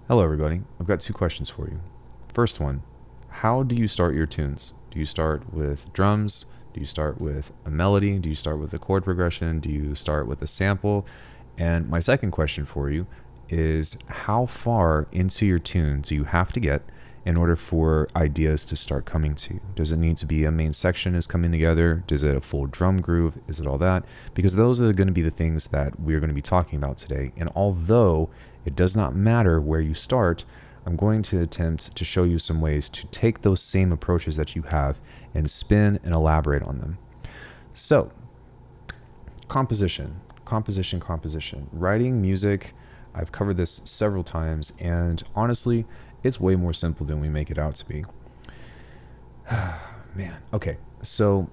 Hello, everybody. I've got two questions for you. First one, how do you start your tunes? Do you start with drums? Do you start with a melody? Do you start with a chord progression? Do you start with a sample? And my second question for you is how far into your tune do you have to get in order for ideas to start coming to you? Does it need to be a main section is coming together? Does it a full drum groove? Is it all that? Because those are going to be the things that we're going to be talking about today. And although it does not matter where you start, I'm going to attempt to show you some ways to take those same approaches that you have and spin and elaborate on them. So, composition. Writing music, I've covered this several times, and honestly, it's way more simple than we make it out to be. Man. Okay, so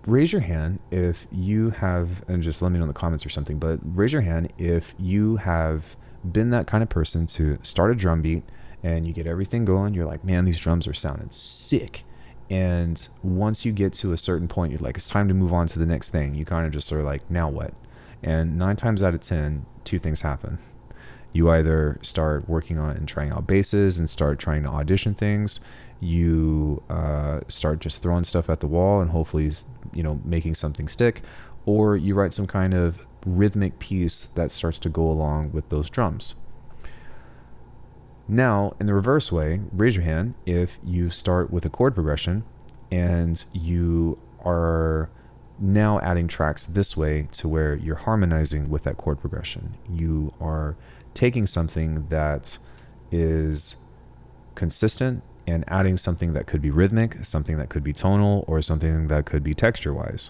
raise your hand if you have, and just let me know in the comments or something, but raise your hand if you have been that kind of person to start a drum beat and you get everything going. You're like, man, these drums are sounding sick. And once you get to a certain point, you're like, it's time to move on to the next thing. You kind of just are like, now what? And 9 times out of 10, two things happen. You either start working on and trying out basses and start trying to audition things. You start just throwing stuff at the wall and hopefully, making something stick. Or you write some kind of rhythmic piece that starts to go along with those drums. Now, in the reverse way, raise your hand if you start with a chord progression and you are now adding tracks this way to where you're harmonizing with that chord progression. You are taking something that is consistent and adding something that could be rhythmic, something that could be tonal, or something that could be texture-wise.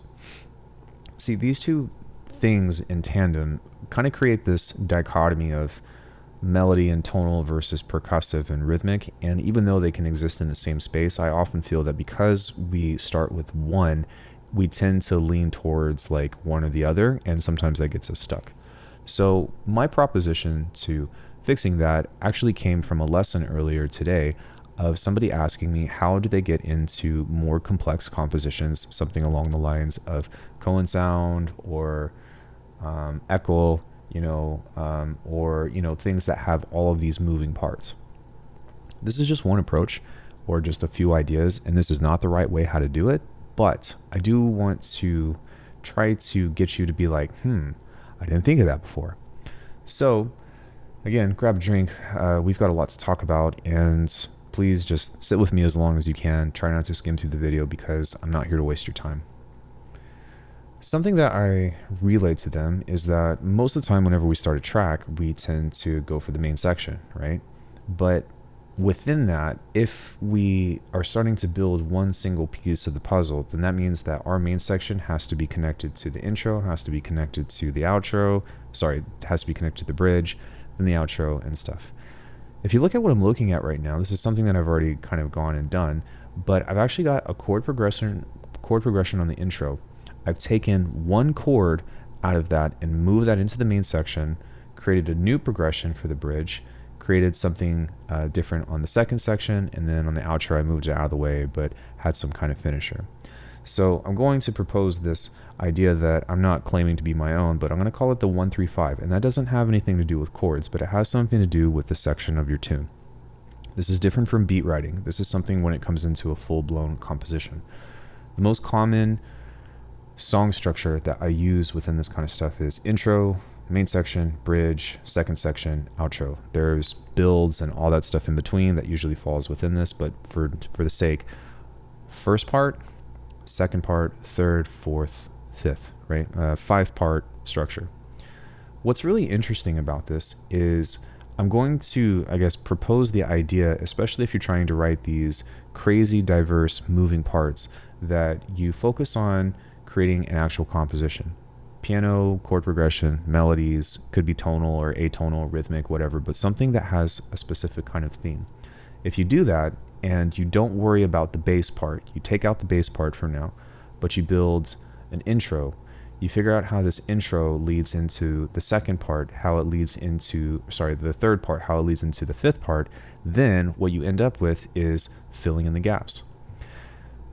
See, these two things in tandem kind of create this dichotomy of melody and tonal versus percussive and rhythmic. And even though they can exist in the same space, I often feel that because we start with one, we tend to lean towards like one or the other, and sometimes that gets us stuck. So my proposition to fixing that actually came from a lesson earlier today of somebody asking me how do they get into more complex compositions, something along the lines of Cohen sound or echo, or things that have all of these moving parts. This is just one approach or just a few ideas, and this is not the right way how to do it, but I do want to try to get you to be like, I didn't think of that before. So again, grab a drink. We've got a lot to talk about, and please just sit with me as long as you can. Try not to skim through the video because I'm not here to waste your time. Something that I relate to them is that most of the time whenever we start a track, we tend to go for the main section, right? But within that, if we are starting to build one single piece of the puzzle, then that means that our main section has to be connected to the intro, has to be connected to the outro, has to be connected to the bridge, then the outro and stuff. If you look at what I'm looking at right now, this is something that I've already kind of gone and done, but I've actually got a chord progression on the intro. I've taken one chord out of that and moved that into the main section, created a new progression for the bridge, created something different on the second section, and then on the outro I moved it out of the way but had some kind of finisher. So I'm going to propose this idea that I'm not claiming to be my own, but I'm going to call it the 1-3-5, and that doesn't have anything to do with chords, but it has something to do with the section of your tune. This is different from beat writing. This is something when it comes into a full-blown composition. The most common song structure that I use within this kind of stuff is intro, main section, bridge, second section, outro. There's builds and all that stuff in between that usually falls within this, but for the sake, first part, second part, third, fourth, fifth, right? 5-part structure. What's really interesting about this is I'm going to, propose the idea, especially if you're trying to write these crazy, diverse, moving parts, that you focus on creating an actual composition. Piano, chord progression, melodies, could be tonal or atonal, rhythmic, whatever, but something that has a specific kind of theme. If you do that and you don't worry about the bass part, you take out the bass part for now, but you build an intro, you figure out how this intro leads into the second part, how it leads into, the third part, how it leads into the fifth part, then what you end up with is filling in the gaps.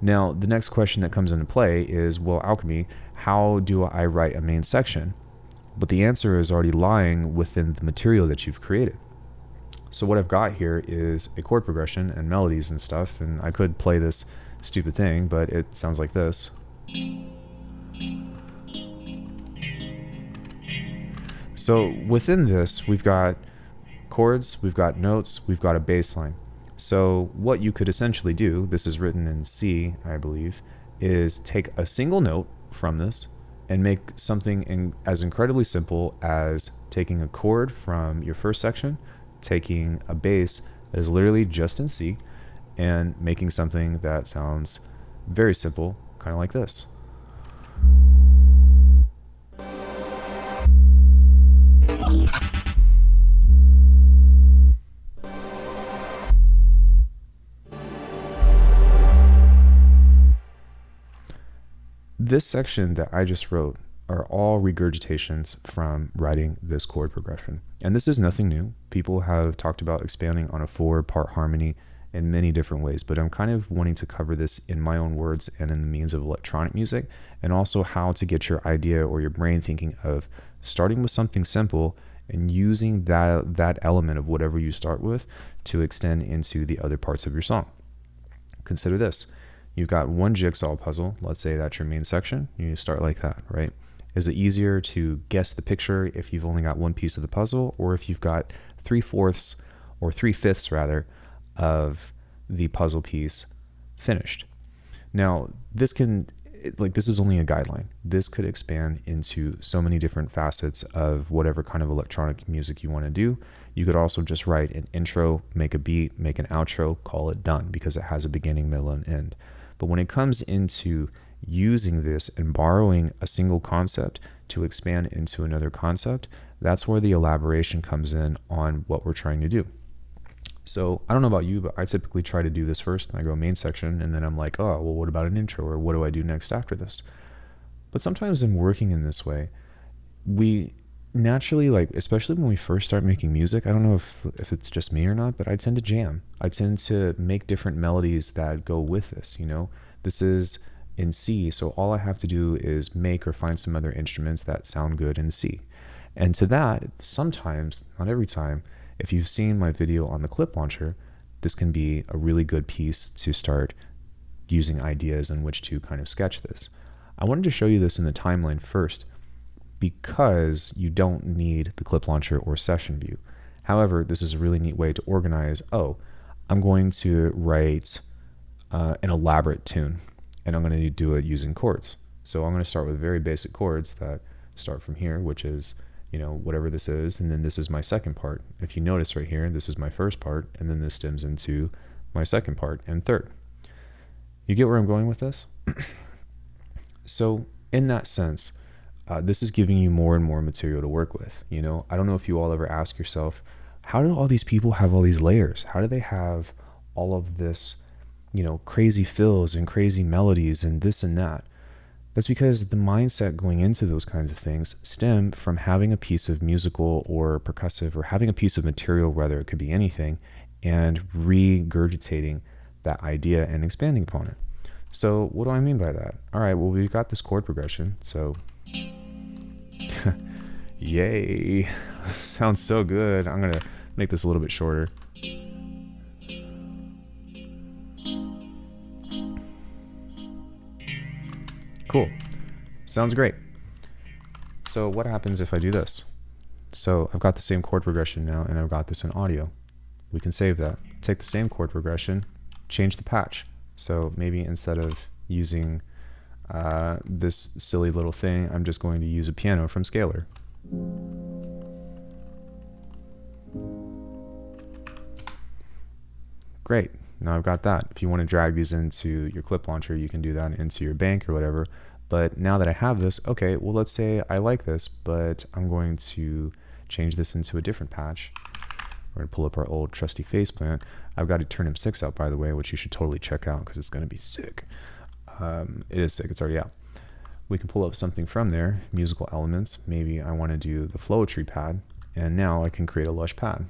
Now, the next question that comes into play is, well, Alckemy, how do I write a main section? but the answer is already lying within the material that you've created. So what I've got here is a chord progression and melodies and stuff, and I could play this stupid thing, but it sounds like this. So within this, we've got chords, we've got notes, we've got a bass line. So what you could essentially do, this is written in C, I believe, is take a single note from this and make something as incredibly simple as taking a chord from your first section, taking a bass that is literally just in C, and making something that sounds very simple, kind of like this. This section that I just wrote are all regurgitations from writing this chord progression. And this is nothing new. People have talked about expanding on a 4-part harmony in many different ways, but I'm kind of wanting to cover this in my own words and in the means of electronic music, and also how to get your idea or your brain thinking of starting with something simple and using that element of whatever you start with to extend into the other parts of your song. Consider this. You've got one jigsaw puzzle. Let's say that's your main section. You start like that, right? Is it easier to guess the picture if you've only got one piece of the puzzle, or if you've got 3/4 or 3/5 rather of the puzzle piece finished? Now, this is only a guideline. This could expand into so many different facets of whatever kind of electronic music you want to do. You could also just write an intro, make a beat, make an outro, call it done, because it has a beginning, middle, and end. But when it comes into using this and borrowing a single concept to expand into another concept, that's where the elaboration comes in on what we're trying to do. So I don't know about you, but I typically try to do this first. I go main section, and then I'm like, oh, well, what about an intro? Or what do I do next after this? But sometimes in working in this way, we naturally, like, especially when we first start making music, I don't know if it's just me or not, but I tend to jam. I tend to make different melodies that go with this, you know? This is in C, so all I have to do is make or find some other instruments that sound good in C. And to that, sometimes, not every time, if you've seen my video on the clip launcher, this can be a really good piece to start using ideas in which to kind of sketch this. I wanted to show you this in the timeline first because you don't need the clip launcher or session view. However, this is a really neat way to organize, oh, I'm going to write an elaborate tune, and I'm going to do it using chords. So I'm going to start with very basic chords that start from here, which is, you know, whatever this is, and then this is my second part. If you notice right here, this is my first part, and then this stems into my second part and third. You get where I'm going with this? So in that sense, this is giving you more and more material to work with. You know, I don't know if you all ever ask yourself, how do all these people have all these layers? How do they have all of this, you know, crazy fills and crazy melodies and this and that? That's because the mindset going into those kinds of things stem from having a piece of musical or percussive, or having a piece of material, whether it could be anything, and regurgitating that idea and expanding upon it. So what do I mean by that? All right, well, we've got this chord progression. So yay, sounds so good. I'm gonna make this a little bit shorter. Cool, sounds great. So what happens if I do this? So I've got the same chord progression now, and I've got this in audio. We can save that. Take the same chord progression, change the patch. So maybe instead of using this silly little thing, I'm just going to use a piano from Scalar. Great, now I've got that. If you want to drag these into your clip launcher, you can do that into your bank or whatever. But now that I have this, okay, well, let's say I like this, but I'm going to change this into a different patch. We're going to pull up our old trusty faceplant. I've got aeuturnum 6 out, by the way, which you should totally check out because it's going to be sick. It is sick. It's already out. We can pull up something from there, musical elements. Maybe I want to do the flow tree pad, and now I can create a lush pad.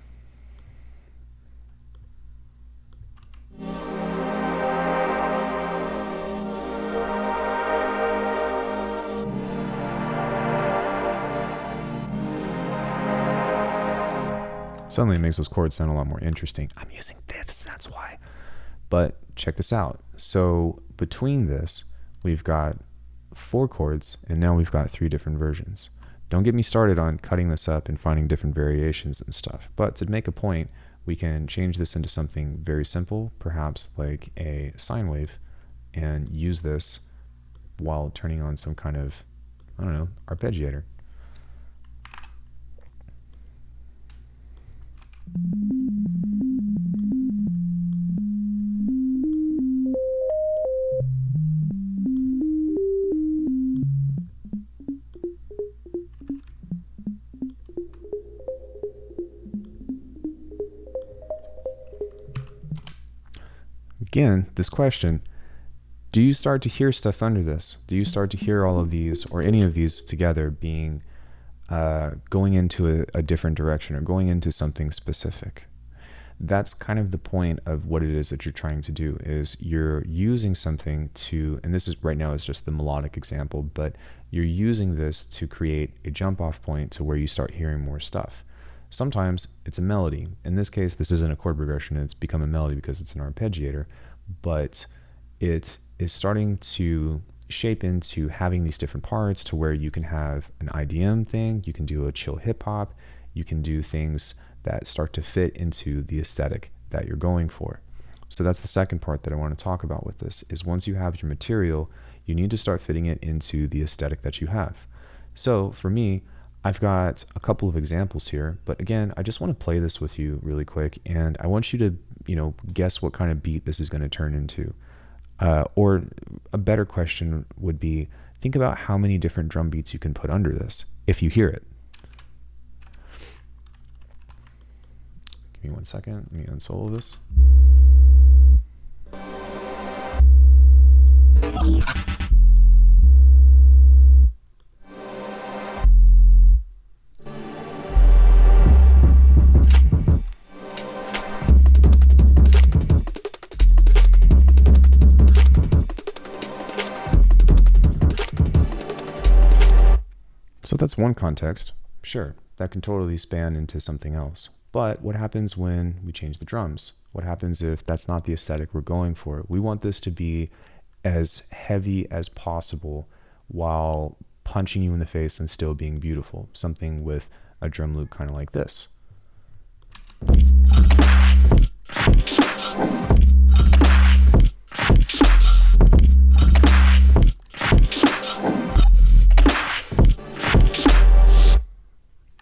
Suddenly it makes those chords sound a lot more interesting. I'm using fifths, that's why. But check this out. So between this, we've got 4 chords, and now we've got 3 different versions. Don't get me started on cutting this up and finding different variations and stuff. But to make a point, we can change this into something very simple, perhaps like a sine wave, and use this while turning on some kind of, I don't know, arpeggiator. Again, this question, do you start to hear stuff under this? Do you start to hear all of these or any of these together being going into a different direction or going into something specific? That's kind of the point of what it is that you're trying to do, is you're using something to, and this is right now is just the melodic example, but you're using this to create a jump off point to where you start hearing more stuff. Sometimes it's a melody. In this case, this isn't a chord progression. It's become a melody because it's an arpeggiator, but it is starting to shape into having these different parts to where you can have an IDM thing, you can do a chill hip hop, you can do things that start to fit into the aesthetic that you're going for. So that's the second part that I want to talk about with this, is once you have your material, you need to start fitting it into the aesthetic that you have. So for me, I've got a couple of examples here, but again, I just want to play this with you really quick, and I want you to, guess what kind of beat this is going to turn into. Or a better question would be, think about how many different drum beats you can put under this if you hear it. Give me 1 second. Let me unsolo this. So that's one context. Sure, that can totally span into something else. But what happens when we change the drums? What happens if that's not the aesthetic we're going for? We want this to be as heavy as possible while punching you in the face and still being beautiful. Something with a drum loop kind of like this.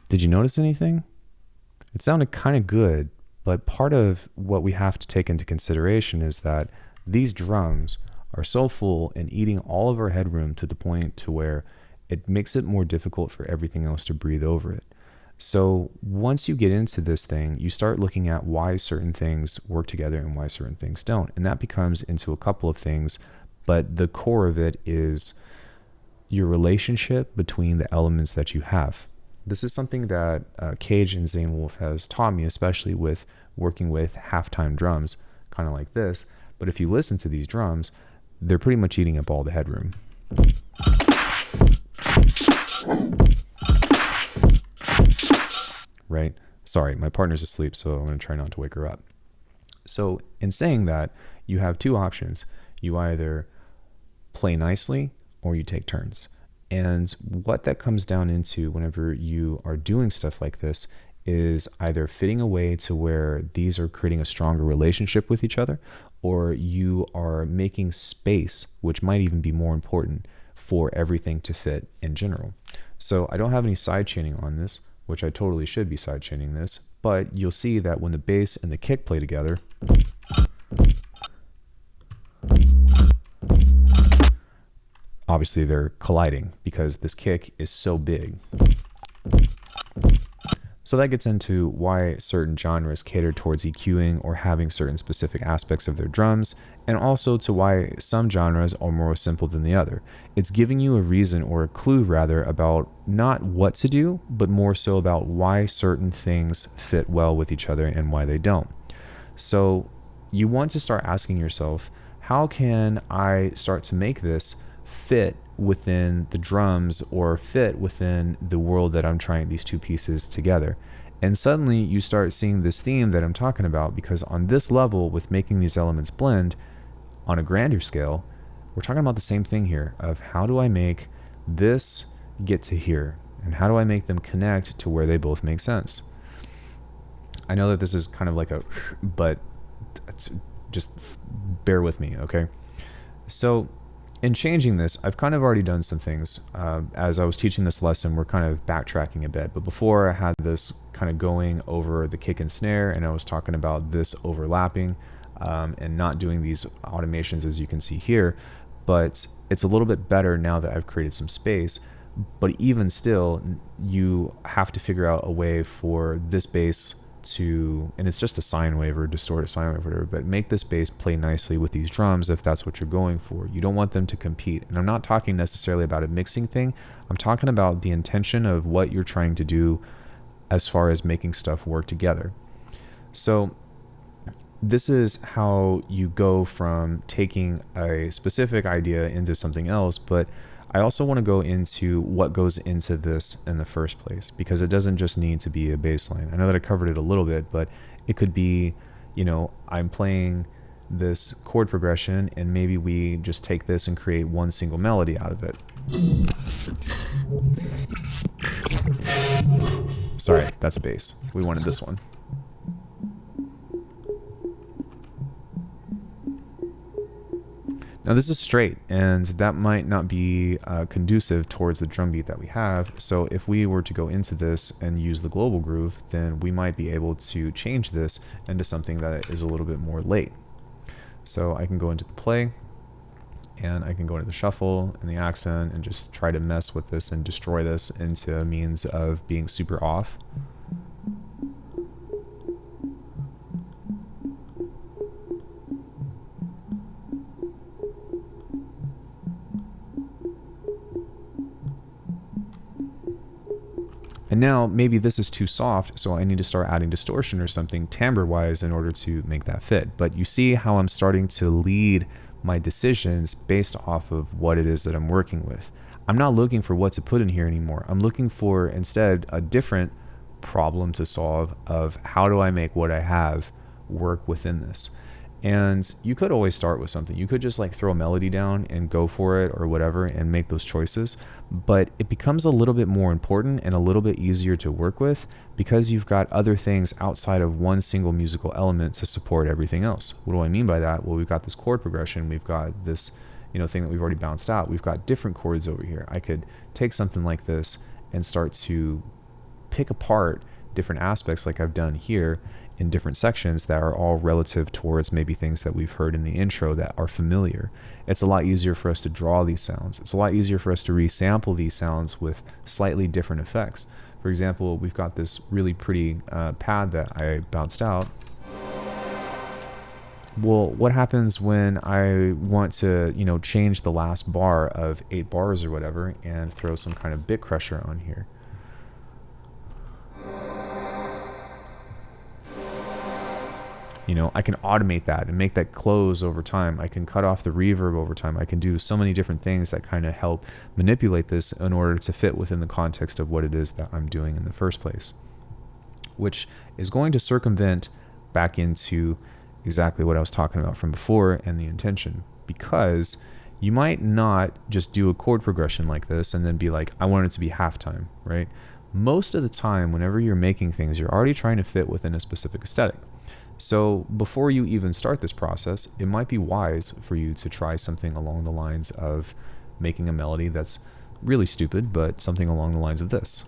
Did you notice anything? It sounded kind of good, but part of what we have to take into consideration is that these drums are so full and eating all of our headroom to the point to where it makes it more difficult for everything else to breathe over it. So once you get into this thing, you start looking at why certain things work together and why certain things don't. And that becomes into a couple of things, but the core of it is your relationship between the elements that you have. This is something that Cage and Zane Wolf has taught me, especially with working with halftime drums, kind of like this. But if you listen to these drums, they're pretty much eating up all the headroom. Right? Sorry, my partner's asleep, so I'm going to try not to wake her up. So in saying that, you have 2 options. You either play nicely or you take turns. And what that comes down into whenever you are doing stuff like this is either fitting a way to where these are creating a stronger relationship with each other, or you are making space, which might even be more important, for everything to fit in general. So I don't have any side chaining on this, which I totally should be side chaining this, but you'll see that when the bass and the kick play together, obviously they're colliding because this kick is so big. So that gets into why certain genres cater towards EQing or having certain specific aspects of their drums, and also to why some genres are more simple than the other. It's giving you a reason, or a clue rather, about not what to do, but more so about why certain things fit well with each other and why they don't. So you want to start asking yourself, how can I start to make this fit within the drums or fit within the world that I'm trying these 2 pieces together? And suddenly you start seeing this theme that I'm talking about, because on this level, with making these elements blend on a grander scale, we're talking about the same thing here of how do I make this get to here, and how do I make them connect to where they both make sense. I know that this is kind of like but just bear with me, okay? So in changing this, I've kind of already done some things. As I was teaching this lesson, we're kind of backtracking a bit, but before I had this kind of going over the kick and snare, and I was talking about this overlapping and not doing these automations as you can see here, but it's a little bit better now that I've created some space. But even still, you have to figure out a way for this bass to, and it's just a sine wave or distorted sine wave or whatever, but make this bass play nicely with these drums if that's what you're going for. You don't want them to compete. And I'm not talking necessarily about a mixing thing. I'm talking about the intention of what you're trying to do as far as making stuff work together. So this is how you go from taking a specific idea into something else, but I also want to go into what goes into this in the first place, because it doesn't just need to be a bass line. I know that I covered it a little bit, but it could be, I'm playing this chord progression and maybe we just take this and create one single melody out of it. Sorry, that's a bass. We wanted this one. Now this is straight, and that might not be conducive towards the drum beat that we have. So if we were to go into this and use the global groove, then we might be able to change this into something that is a little bit more late. So I can go into the play, and I can go into the shuffle and the accent and just try to mess with this and destroy this into a means of being super off. And now maybe this is too soft, so I need to start adding distortion or something timbre-wise in order to make that fit. But you see how I'm starting to lead my decisions based off of what it is that I'm working with. I'm not looking for what to put in here anymore. I'm looking for instead a different problem to solve of how do I make what I have work within this. And you could always start with something. You could just like throw a melody down and go for it or whatever and make those choices. But it becomes a little bit more important and a little bit easier to work with because you've got other things outside of one single musical element to support everything else. What do I mean by that? Well, we've got this chord progression. We've got this, thing that we've already bounced out. We've got different chords over here. I could take something like this and start to pick apart different aspects like I've done here in different sections that are all relative towards maybe things that we've heard in the intro that are familiar. It's a lot easier for us to draw these sounds. It's a lot easier for us to resample these sounds with slightly different effects. For example, we've got this really pretty pad that I bounced out. Well, what happens when I want to, change the last bar of 8 bars or whatever and throw some kind of bit crusher on here? I can automate that and make that close over time. I can cut off the reverb over time. I can do so many different things that kind of help manipulate this in order to fit within the context of what it is that I'm doing in the first place, which is going to circumvent back into exactly what I was talking about from before and the intention, because you might not just do a chord progression like this and then be like, I want it to be halftime, right? Most of the time, whenever you're making things, you're already trying to fit within a specific aesthetic. So before you even start this process, it might be wise for you to try something along the lines of making a melody that's really stupid, but something along the lines of this.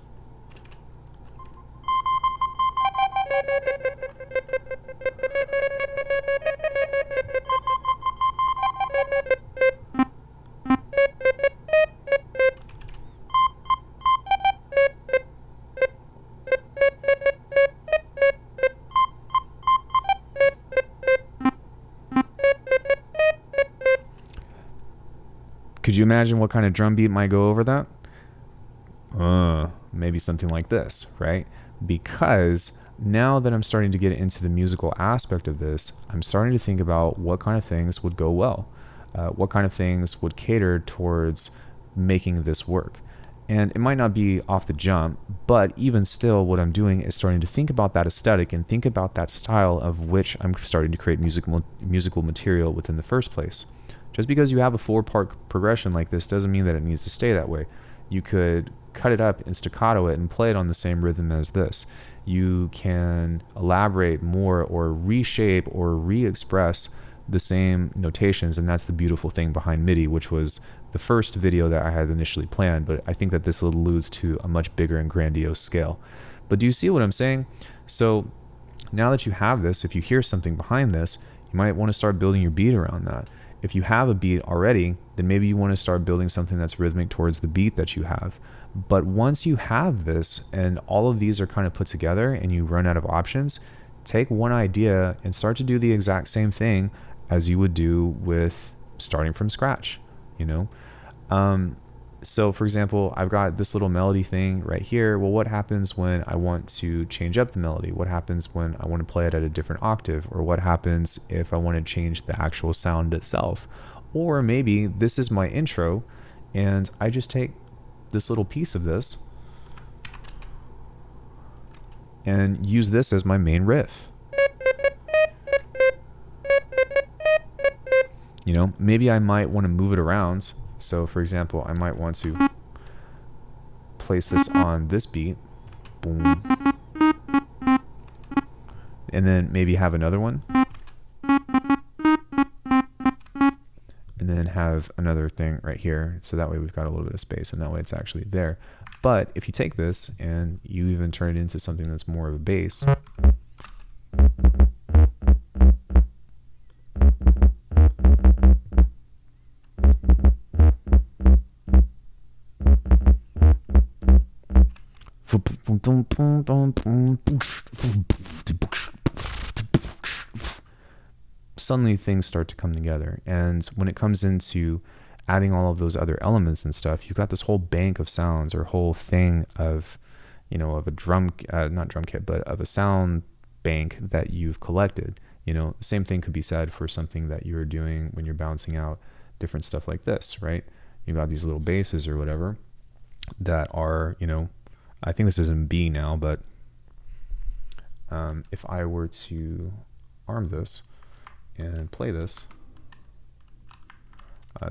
Could you imagine what kind of drum beat might go over that? Maybe something like this, right? Because now that I'm starting to get into the musical aspect of this, I'm starting to think about what kind of things would go well, what kind of things would cater towards making this work. And it might not be off the jump, but even still, what I'm doing is starting to think about that aesthetic and think about that style of which I'm starting to create musical material within the first place. Just because you have a 4-part progression like this doesn't mean that it needs to stay that way. You could cut it up and staccato it and play it on the same rhythm as this. You can elaborate more or reshape or re-express the same notations, and that's the beautiful thing behind MIDI, which was the first video that I had initially planned, but I think that this alludes to a much bigger and grandiose scale. But do you see what I'm saying? So now that you have this, if you hear something behind this, you might want to start building your beat around that. If you have a beat already, then maybe you want to start building something that's rhythmic towards the beat that you have. But once you have this and all of these are kind of put together and you run out of options, take one idea and start to do the exact same thing as you would do with starting from scratch, you know? So for example, I've got this little melody thing right here. Well, what happens when I want to change up the melody? What happens when I want to play it at a different octave? Or what happens if I want to change the actual sound itself? Or maybe this is my intro and I just take this little piece of this and use this as my main riff. You know, maybe I might want to move it around. So for example, I might want to place this on this beat. Boom. And then maybe have another one. And then have another thing right here. So that way we've got a little bit of space and that way it's actually there. But if you take this and you even turn it into something that's more of a bass. Suddenly things start to come together. And when it comes into adding all of those other elements and stuff, you've got this whole bank of sounds or whole thing of, you know, of a drum, not drum kit, but of a sound bank that you've collected. You know, the same thing could be said for something that you're doing when you're bouncing out different stuff like this, right? You've got these little basses or whatever that are, you know, I think this is in B now, but if I were to arm this and play this,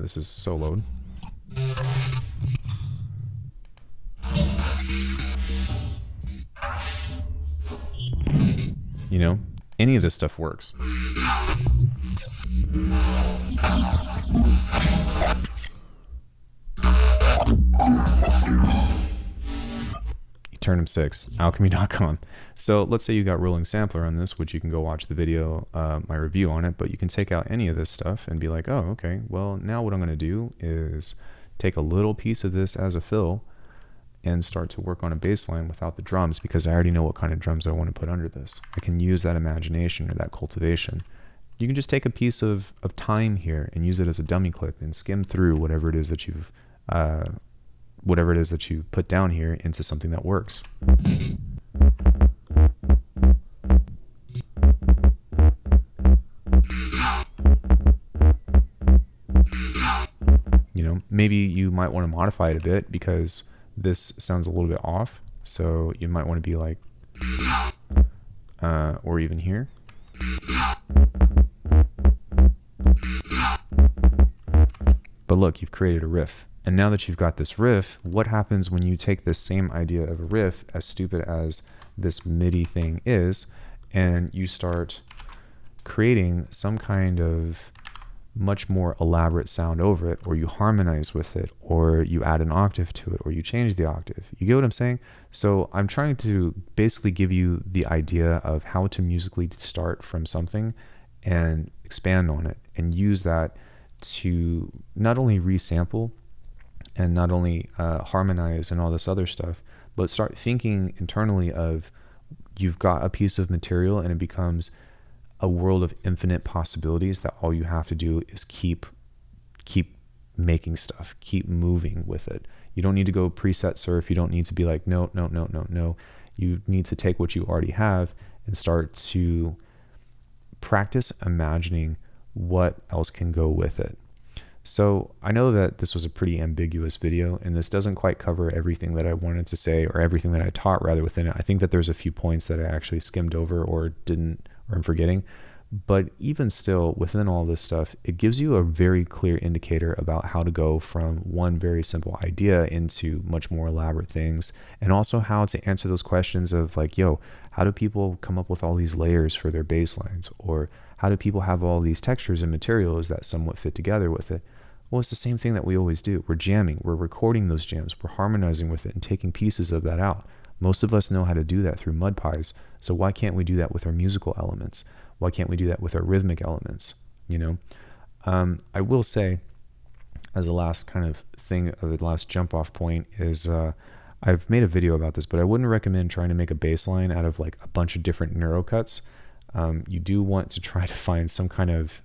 this is soloed. You know, any of this stuff works. aeuturnum 6, Alckemy.com. So let's say you got rolling sampler on this, which you can go watch the video, my review on it, but you can take out any of this stuff and be like, oh, okay, well, now what I'm going to do is take a little piece of this as a fill and start to work on a bass line without the drums, because I already know what kind of drums I want to put under this. I can use that imagination or that cultivation. You can just take a piece of time here and use it as a dummy clip and skim through whatever it is that you've put down here into something that works. You know, maybe you might want to modify it a bit because this sounds a little bit off. So you might want to be like, or even here. But look, you've created a riff. And now that you've got this riff, what happens when you take this same idea of a riff, as stupid as this MIDI thing is, and you start creating some kind of much more elaborate sound over it, or you harmonize with it, or you add an octave to it, or you change the octave. You get what I'm saying? So I'm trying to basically give you the idea of how to musically start from something and expand on it and use that to not only resample and not only harmonize and all this other stuff, but start thinking internally of, you've got a piece of material and it becomes a world of infinite possibilities that all you have to do is keep making stuff, keep moving with it. You don't need to go preset surf. You don't need to be like, no. You need to take what you already have and start to practice imagining what else can go with it. So I know that this was a pretty ambiguous video, and this doesn't quite cover everything that I wanted to say, or everything that I taught rather within it. I think that there's a few points that I actually skimmed over or didn't, or I'm forgetting. But even still, within all this stuff, it gives you a very clear indicator about how to go from one very simple idea into much more elaborate things, and also how to answer those questions of like, yo, how do people come up with all these layers for their bass lines? Or how do people have all these textures and materials that somewhat fit together with it? Well, it's the same thing that we always do. We're jamming, we're recording those jams, we're harmonizing with it and taking pieces of that out. Most of us know how to do that through mud pies. So why can't we do that with our musical elements? Why can't we do that with our rhythmic elements? You know, I will say, as a last kind of thing, the last jump off point is, I've made a video about this, but I wouldn't recommend trying to make a bass line out of like a bunch of different neuro cuts. You do want to try to find some kind of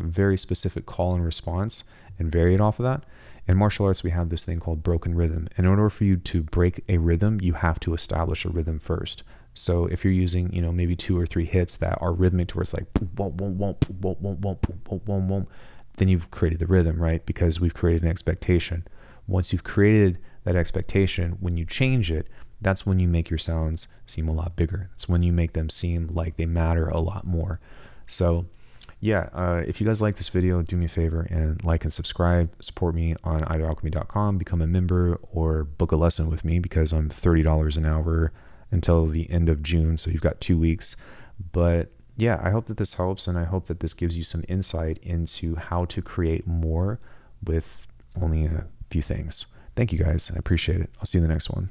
very specific call and response and vary it off of that. In martial arts, we have this thing called broken rhythm. In order for you to break a rhythm, you have to establish a rhythm first. So if you're using, you know, maybe 2 or 3 hits that are rhythmic towards like, then you've created the rhythm, right? Because we've created an expectation. Once you've created that expectation, when you change it, that's when you make your sounds seem a lot bigger. That's when you make them seem like they matter a lot more. So yeah, if you guys like this video, do me a favor and like and subscribe. Support me on either alchemy.com, become a member, or book a lesson with me, because I'm $30 an hour until the end of June. So you've got 2 weeks. But yeah, I hope that this helps, and I hope that this gives you some insight into how to create more with only a few things. Thank you guys. I appreciate it. I'll see you in the next one.